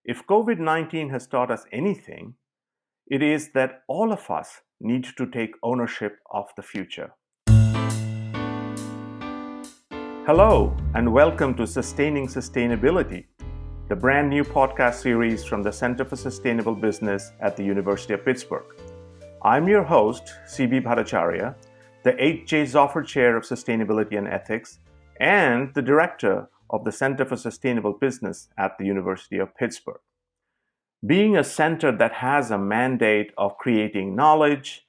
If COVID-19 has taught us anything, it is that all of us need to take ownership of the future. Hello, and welcome to Sustaining Sustainability, the brand new podcast series from the Center for Sustainable Business at the University of Pittsburgh. I'm your host, CB Bhattacharya, the H.J. Zoffer Chair of Sustainability and Ethics, and the Director of the Center for Sustainable Business at the University of Pittsburgh. Being a center that has a mandate of creating knowledge,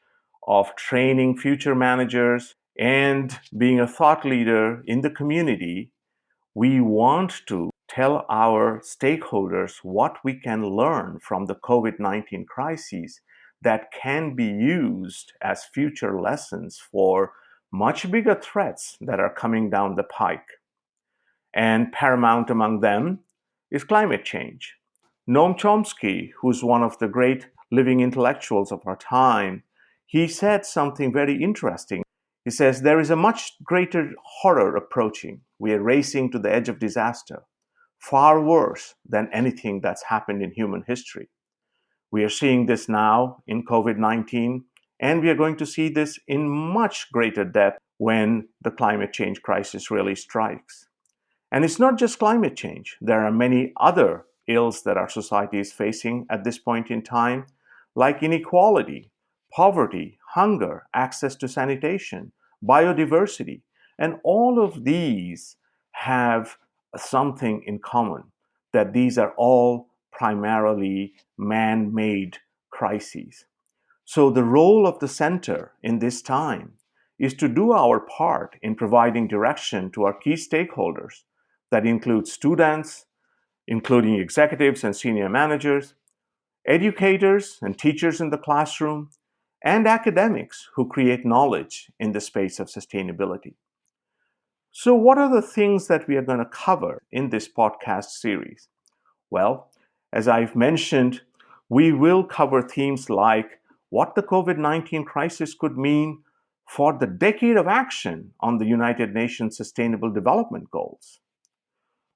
of training future managers, and being a thought leader in the community, we want to tell our stakeholders what we can learn from the COVID-19 crises that can be used as future lessons for much bigger threats that are coming down the pike. And paramount among them is climate change. Noam Chomsky, who's one of the great living intellectuals of our time, he said something very interesting. He says, there is a much greater horror approaching. We are racing to the edge of disaster, far worse than anything that's happened in human history. We are seeing this now in COVID-19, and we are going to see this in much greater depth when the climate change crisis really strikes. And it's not just climate change. There are many other ills that our society is facing at this point in time, like inequality, poverty, hunger, access to sanitation, biodiversity. And all of these have something in common, that these are all primarily man-made crises. So the role of the center in this time is to do our part in providing direction to our key stakeholders. That includes students, including executives and senior managers, educators and teachers in the classroom, and academics who create knowledge in the space of sustainability. So what are the things that we are going to cover in this podcast series? Well, as I've mentioned, we will cover themes like what the COVID-19 crisis could mean for the decade of action on the United Nations Sustainable Development Goals.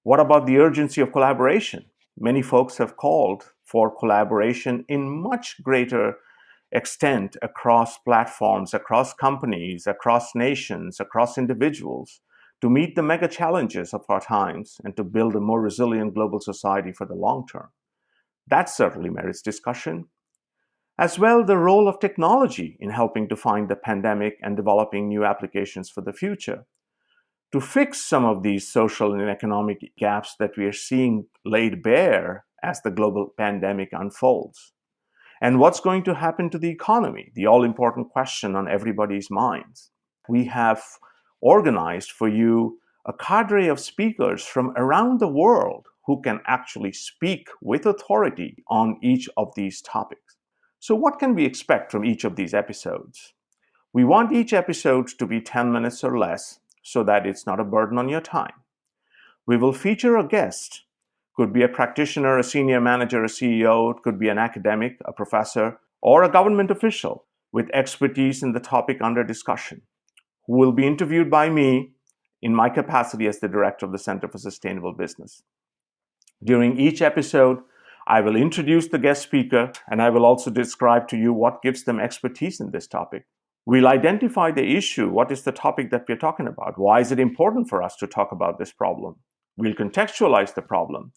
What about the urgency of collaboration? Many folks have called for collaboration in much greater extent across platforms, across companies, across nations, across individuals to meet the mega challenges of our times and to build a more resilient global society for the long term. That certainly merits discussion. As well, the role of technology in helping to find the pandemic and developing new applications for the future, to fix some of these social and economic gaps that we are seeing laid bare as the global pandemic unfolds. And what's going to happen to the economy? The all-important question on everybody's minds. We have organized for you a cadre of speakers from around the world who can actually speak with authority on each of these topics. So what can we expect from each of these episodes? We want each episode to be 10 minutes or less, so that it's not a burden on your time. We will feature a guest. Could be a practitioner, a senior manager, a CEO, it could be an academic, a professor, or a government official with expertise in the topic under discussion, who will be interviewed by me in my capacity as the Director of the Center for Sustainable Business. During each episode, I will introduce the guest speaker, and I will also describe to you what gives them expertise in this topic. We'll identify the issue. What is the topic that we're talking about? Why is it important for us to talk about this problem? We'll contextualize the problem.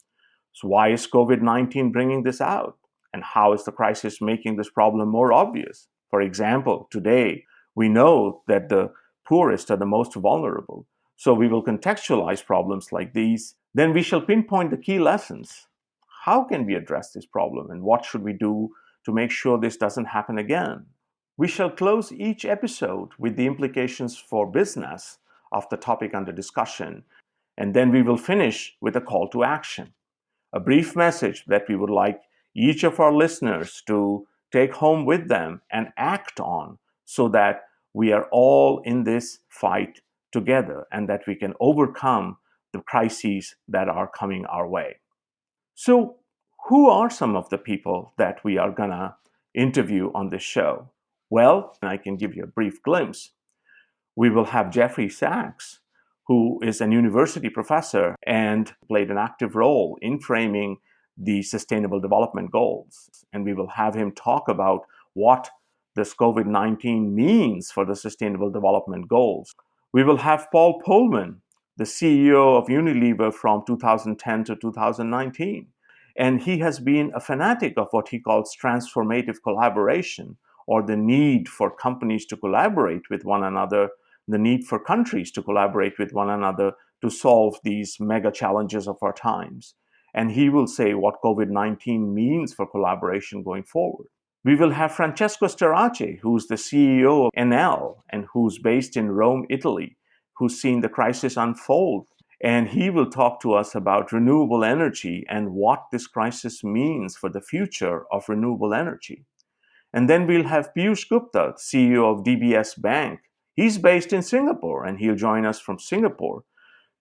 So why is COVID-19 bringing this out? And how is the crisis making this problem more obvious? For example, today, we know that the poorest are the most vulnerable. So we will contextualize problems like these. Then we shall pinpoint the key lessons. How can we address this problem? And what should we do to make sure this doesn't happen again? We shall close each episode with the implications for business of the topic under discussion, and then we will finish with a call to action, a brief message that we would like each of our listeners to take home with them and act on so that we are all in this fight together and that we can overcome the crises that are coming our way. So, who are some of the people that we are going to interview on this show? Well, I can give you a brief glimpse. We will have Jeffrey Sachs, who is an university professor and played an active role in framing the Sustainable Development Goals. And we will have him talk about what this COVID-19 means for the Sustainable Development Goals. We will have Paul Pullman, the CEO of Unilever from 2010 to 2019. And he has been a fanatic of what he calls transformative collaboration, or the need for companies to collaborate with one another, the need for countries to collaborate with one another to solve these mega challenges of our times. And he will say what COVID-19 means for collaboration going forward. We will have Francesco Starace, who's the CEO of Enel and who's based in Rome, Italy, who's seen the crisis unfold. And he will talk to us about renewable energy and what this crisis means for the future of renewable energy. And then we'll have Piyush Gupta, CEO of DBS Bank. He's based in Singapore, and he'll join us from Singapore,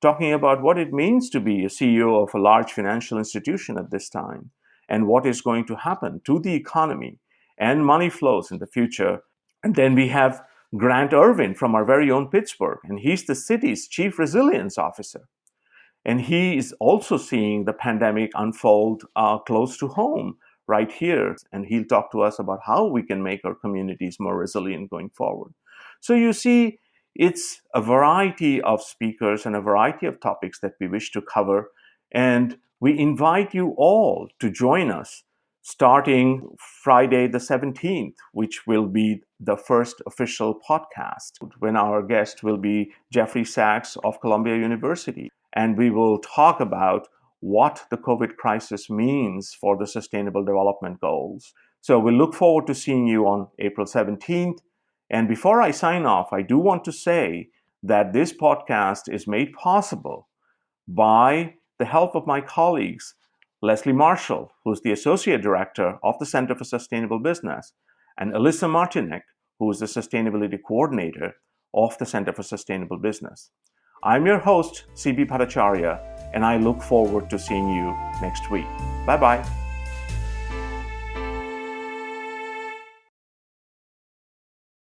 talking about what it means to be a CEO of a large financial institution at this time, and what is going to happen to the economy and money flows in the future. And then we have Grant Irvin from our very own Pittsburgh, and he's the city's Chief Resilience Officer. And he is also seeing the pandemic unfold close to home right here. And he'll talk to us about how we can make our communities more resilient going forward. So you see, it's a variety of speakers and a variety of topics that we wish to cover. And we invite you all to join us starting Friday the 17th, which will be the first official podcast, when our guest will be Jeffrey Sachs of Columbia University. And we will talk about what the COVID crisis means for the Sustainable Development Goals. So we look forward to seeing you on April 17th. And before I sign off, I do want to say that this podcast is made possible by the help of my colleagues, Leslie Marshall, who's the Associate Director of the Center for Sustainable Business, and Alyssa Martinec, who is the Sustainability Coordinator of the Center for Sustainable Business. I'm your host, CB Bhattacharya, and I look forward to seeing you next week. Bye-bye.